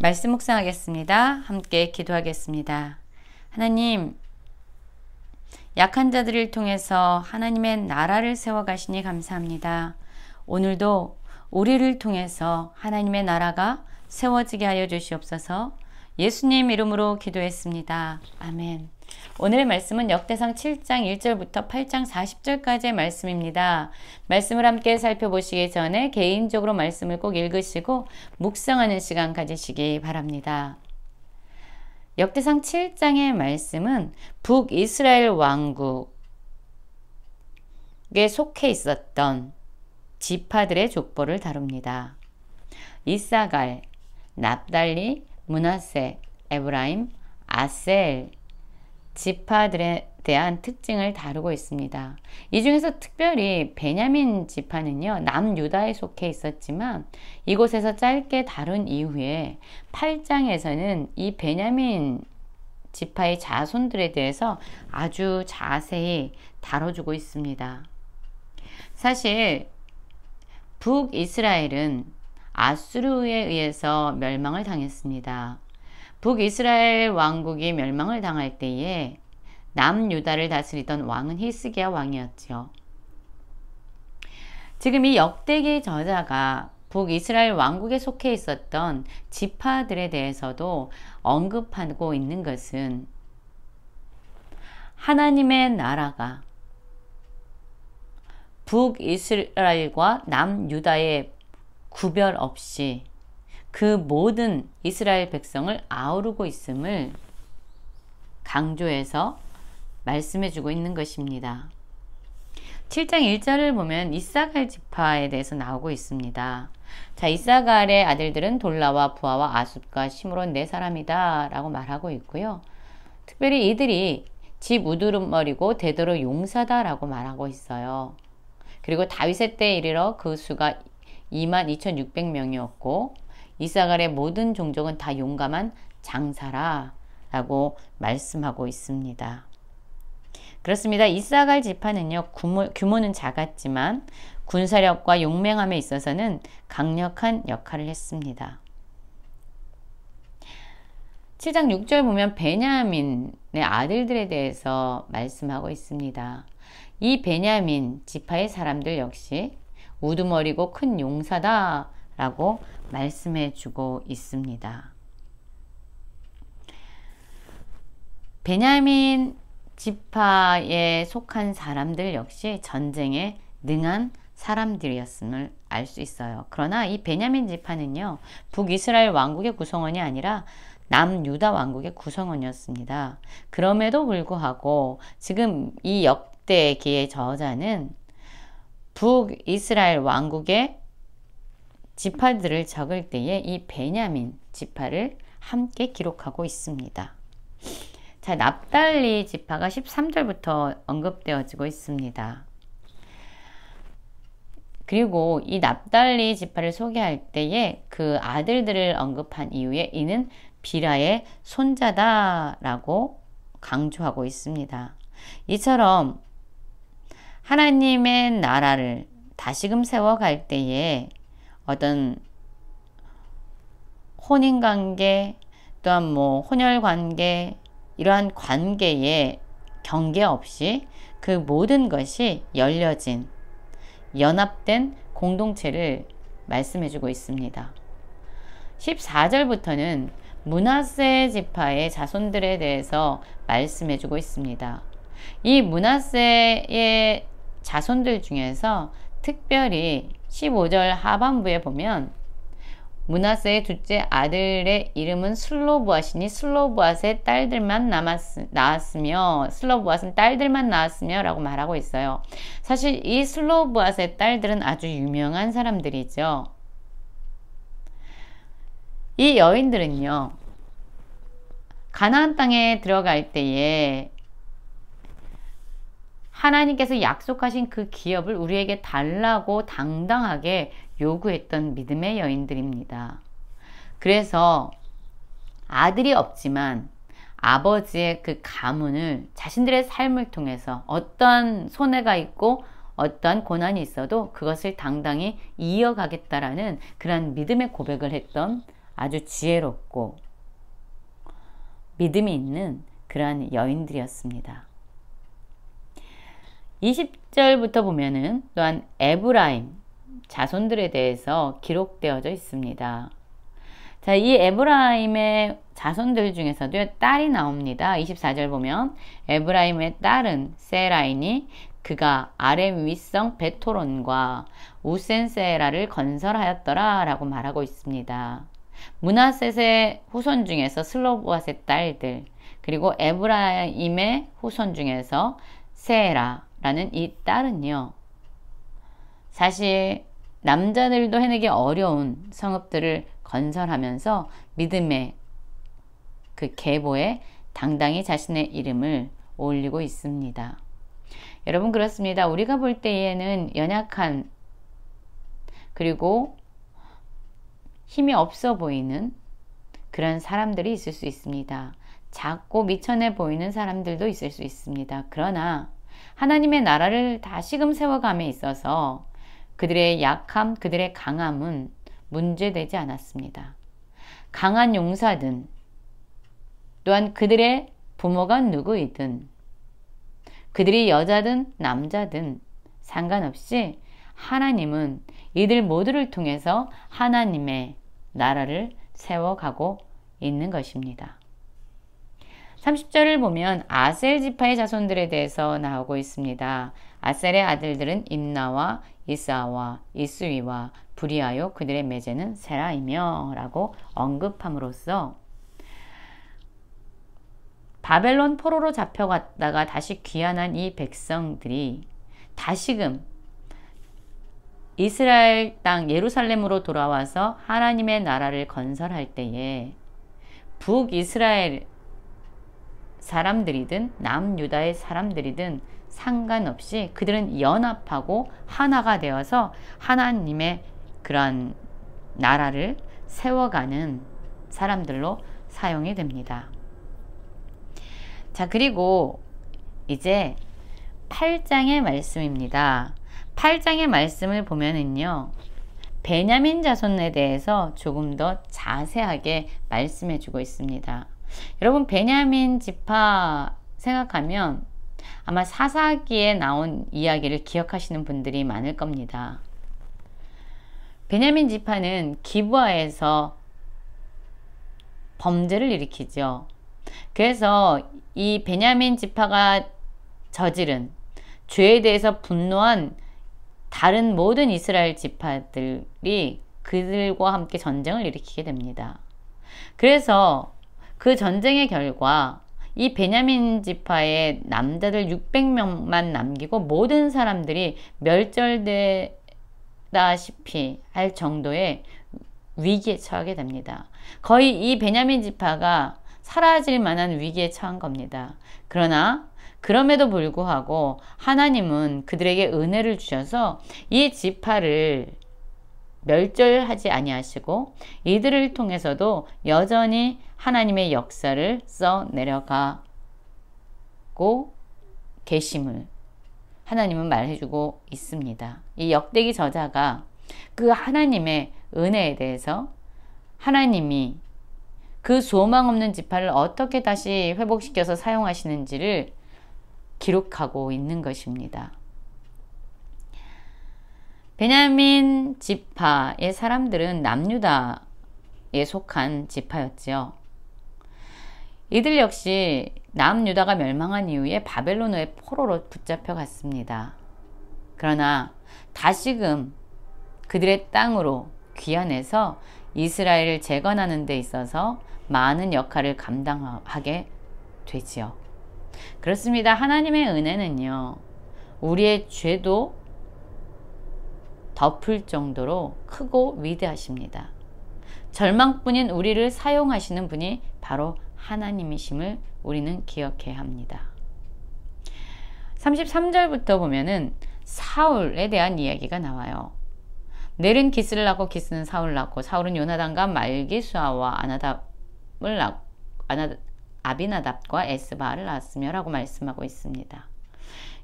말씀 묵상하겠습니다. 함께 기도하겠습니다. 하나님, 약한 자들을 통해서 하나님의 나라를 세워가시니 감사합니다. 오늘도 우리를 통해서 하나님의 나라가 세워지게 하여 주시옵소서. 예수님 이름으로 기도했습니다. 아멘. 오늘의 말씀은 역대상 7장 1절부터 8장 40절까지의 말씀입니다. 말씀을 함께 살펴보시기 전에 개인적으로 말씀을 꼭 읽으시고 묵상하는 시간 가지시기 바랍니다. 역대상 7장의 말씀은 북이스라엘 왕국에 속해 있었던 지파들의 족보를 다룹니다. 이사갈, 납달리, 므낫세, 에브라임, 아셀 지파들에 대한 특징을 다루고 있습니다. 이 중에서 특별히 베냐민 지파는요, 남유다에 속해 있었지만 이곳에서 짧게 다룬 이후에 8장에서는 이 베냐민 지파의 자손들에 대해서 아주 자세히 다뤄주고 있습니다. 사실 북이스라엘은 아수르에 의해서 멸망을 당했습니다. 북이스라엘 왕국이 멸망을 당할 때에 남유다를 다스리던 왕은 히스기야 왕이었죠. 지금 이 역대기 저자가 북이스라엘 왕국에 속해 있었던 지파들에 대해서도 언급하고 있는 것은 하나님의 나라가 북이스라엘과 남유다의 구별 없이 그 모든 이스라엘 백성을 아우르고 있음을 강조해서 말씀해주고 있는 것입니다. 7장 1절을 보면 이사갈 지파에 대해서 나오고 있습니다. 자, 이사갈의 아들들은 돌라와 부하와 아숫과 시므론 네 사람이다 라고 말하고 있고요. 특별히 이들이 집 우두머리고 대대로 용사다 라고 말하고 있어요. 그리고 다윗의 때에 이르러 그 수가 22,600명이었고 이사갈의 모든 종족은 다 용감한 장사라 라고 말씀하고 있습니다. 그렇습니다. 이사갈 지파는요, 규모는 작았지만 군사력과 용맹함에 있어서는 강력한 역할을 했습니다. 7장 6절 보면 베냐민의 아들들에 대해서 말씀하고 있습니다. 이 베냐민 지파의 사람들 역시 우두머리고 큰 용사다 라고 말씀해 주고 있습니다. 베냐민 지파에 속한 사람들 역시 전쟁에 능한 사람들이었음을 알 수 있어요. 그러나 이 베냐민 지파는요, 북이스라엘 왕국의 구성원이 아니라 남유다 왕국의 구성원이었습니다. 그럼에도 불구하고 지금 이 역대기의 저자는 북이스라엘 왕국의 지파들을 적을 때에 이 베냐민 지파를 함께 기록하고 있습니다. 자, 납달리 지파가 13절부터 언급되어지고 있습니다. 그리고 이 납달리 지파를 소개할 때에 그 아들들을 언급한 이후에 이는 비라의 손자다라고 강조하고 있습니다. 이처럼 하나님의 나라를 다시금 세워갈 때에 어떤 혼인관계 또한 혼혈관계 이러한 관계에 경계 없이 그 모든 것이 열려진 연합된 공동체를 말씀해주고 있습니다. 14절부터는 므낫세 지파의 자손들에 대해서 말씀해주고 있습니다. 이 므낫세의 자손들 중에서 특별히 15절 하반부에 보면 므낫세의 둘째 아들의 이름은 슬로브앗이니 슬로브앗의 딸들만 낳았으며 슬로브앗은 딸들만 낳았으며 라고 말하고 있어요. 사실 이 슬로브앗의 딸들은 아주 유명한 사람들이죠. 이 여인들은요, 가나안 땅에 들어갈 때에 하나님께서 약속하신 그 기업을 우리에게 달라고 당당하게 요구했던 믿음의 여인들입니다. 그래서 아들이 없지만 아버지의 그 가문을 자신들의 삶을 통해서 어떠한 손해가 있고 어떠한 고난이 있어도 그것을 당당히 이어가겠다라는 그런 믿음의 고백을 했던 아주 지혜롭고 믿음이 있는 그러한 여인들이었습니다. 20절부터 보면은 또한 에브라임 자손들에 대해서 기록되어져 있습니다. 자, 이 에브라임의 자손들 중에서도 딸이 나옵니다. 24절 보면 에브라임의 딸은 세라이니 그가 아렘 윗성 베토론과 우센세라를 건설하였더라 라고 말하고 있습니다. 므낫셋의 후손 중에서 슬로보앗의 딸들, 그리고 에브라임의 후손 중에서 세라라는 이 딸은요, 사실 남자들도 해내기 어려운 성읍들을 건설하면서 믿음의 그 계보에 당당히 자신의 이름을 올리고 있습니다. 여러분, 그렇습니다. 우리가 볼 때에는 연약한, 그리고 힘이 없어 보이는 그런 사람들이 있을 수 있습니다. 작고 미천해 보이는 사람들도 있을 수 있습니다. 그러나 하나님의 나라를 다시금 세워감에 있어서 그들의 약함, 그들의 강함은 문제되지 않았습니다. 강한 용사든 또한 그들의 부모가 누구이든 그들이 여자든 남자든 상관없이 하나님은 이들 모두를 통해서 하나님의 나라를 세워가고 있는 것입니다. 30절을 보면 아셀 지파의 자손들에 대해서 나오고 있습니다. 아셀의 아들들은 임나와 이스아와 이스위와 브리아요 그들의 매제는 세라이며 라고 언급함으로써 바벨론 포로로 잡혀갔다가 다시 귀환한 이 백성들이 다시금 이스라엘 땅 예루살렘으로 돌아와서 하나님의 나라를 건설할 때에 북이스라엘 사람들이든 남유다의 사람들이든 상관없이 그들은 연합하고 하나가 되어서 하나님의 그런 나라를 세워가는 사람들로 사용이 됩니다. 자, 그리고 이제 8장의 말씀입니다. 8장의 말씀을 보면은요, 베냐민 자손에 대해서 조금 더 자세하게 말씀해 주고 있습니다. 여러분, 베냐민 지파 생각하면 아마 사사기에 나온 이야기를 기억하시는 분들이 많을 겁니다. 베냐민 지파는 기브아에서 범죄를 일으키죠. 그래서 이 베냐민 지파가 저지른 죄에 대해서 분노한 다른 모든 이스라엘 지파들이 그들과 함께 전쟁을 일으키게 됩니다. 그래서 그 전쟁의 결과 이 베냐민 지파의 남자들 600명만 남기고 모든 사람들이 멸절되다시피 할 정도의 위기에 처하게 됩니다. 거의 이 베냐민 지파가 사라질 만한 위기에 처한 겁니다. 그러나 그럼에도 불구하고 하나님은 그들에게 은혜를 주셔서 이 지파를 멸절하지 아니하시고 이들을 통해서도 여전히 하나님의 역사를 써 내려가고 계심을 하나님은 말해주고 있습니다. 이 역대기 저자가 그 하나님의 은혜에 대해서 하나님이 그 소망 없는 지파를 어떻게 다시 회복시켜서 사용하시는지를 기록하고 있는 것입니다. 베냐민 지파의 사람들은 남유다에 속한 지파였죠. 이들 역시 남유다가 멸망한 이후에 바벨론의 포로로 붙잡혀 갔습니다. 그러나 다시금 그들의 땅으로 귀환해서 이스라엘을 재건하는 데 있어서 많은 역할을 감당하게 되지요. 그렇습니다. 하나님의 은혜는요, 우리의 죄도 덮을 정도로 크고 위대하십니다. 절망뿐인 우리를 사용하시는 분이 바로 하나님이심을 우리는 기억해야 합니다. 33절부터 보면은 사울에 대한 이야기가 나와요. 넬은 기스를 낳고 기스는 사울을 낳고 사울은 요나단과 말기수아와 아비나답과 에스바를 낳았으며 라고 말씀하고 있습니다.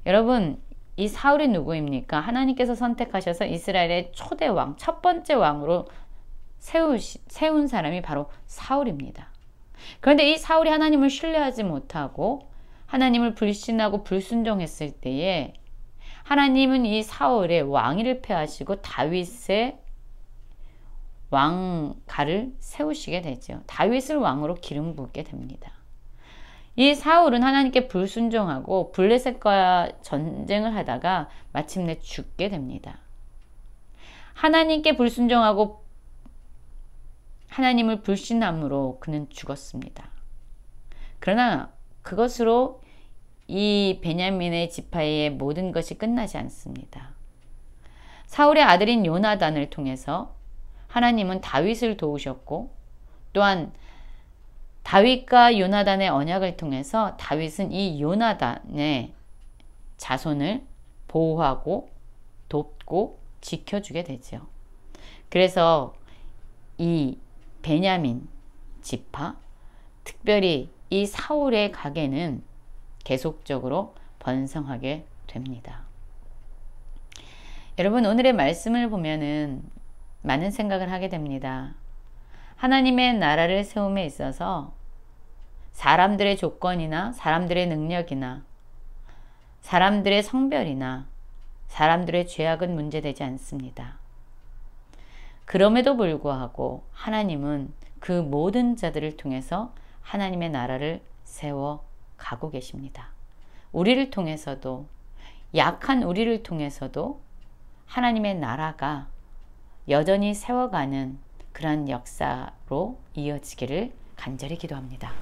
여러분, 이 사울이 누구입니까? 하나님께서 선택하셔서 이스라엘의 초대 왕, 첫 번째 왕으로 세운 사람이 바로 사울입니다. 그런데 이 사울이 하나님을 신뢰하지 못하고 하나님을 불신하고 불순종했을 때에 하나님은 이 사울의 왕위를 폐하시고 다윗의 왕가를 세우시게 되죠. 다윗을 왕으로 기름 붓게 됩니다. 이 사울은 하나님께 불순종하고 블레셋과 전쟁을 하다가 마침내 죽게 됩니다. 하나님께 불순종하고 하나님을 불신함으로 그는 죽었습니다. 그러나 그것으로 이 베냐민의 지파의 모든 것이 끝나지 않습니다. 사울의 아들인 요나단을 통해서 하나님은 다윗을 도우셨고, 또한 다윗과 요나단의 언약을 통해서 다윗은 이 요나단의 자손을 보호하고 돕고 지켜주게 되죠. 그래서 이 베냐민 지파, 특별히 이 사울의 가계는 계속적으로 번성하게 됩니다. 여러분, 오늘의 말씀을 보면은 많은 생각을 하게 됩니다. 하나님의 나라를 세움에 있어서 사람들의 조건이나 사람들의 능력이나 사람들의 성별이나 사람들의 죄악은 문제되지 않습니다. 그럼에도 불구하고 하나님은 그 모든 자들을 통해서 하나님의 나라를 세워 가고 계십니다. 우리를 통해서도, 약한 우리를 통해서도 하나님의 나라가 여전히 세워가는 그런 역사로 이어지기를 간절히 기도합니다.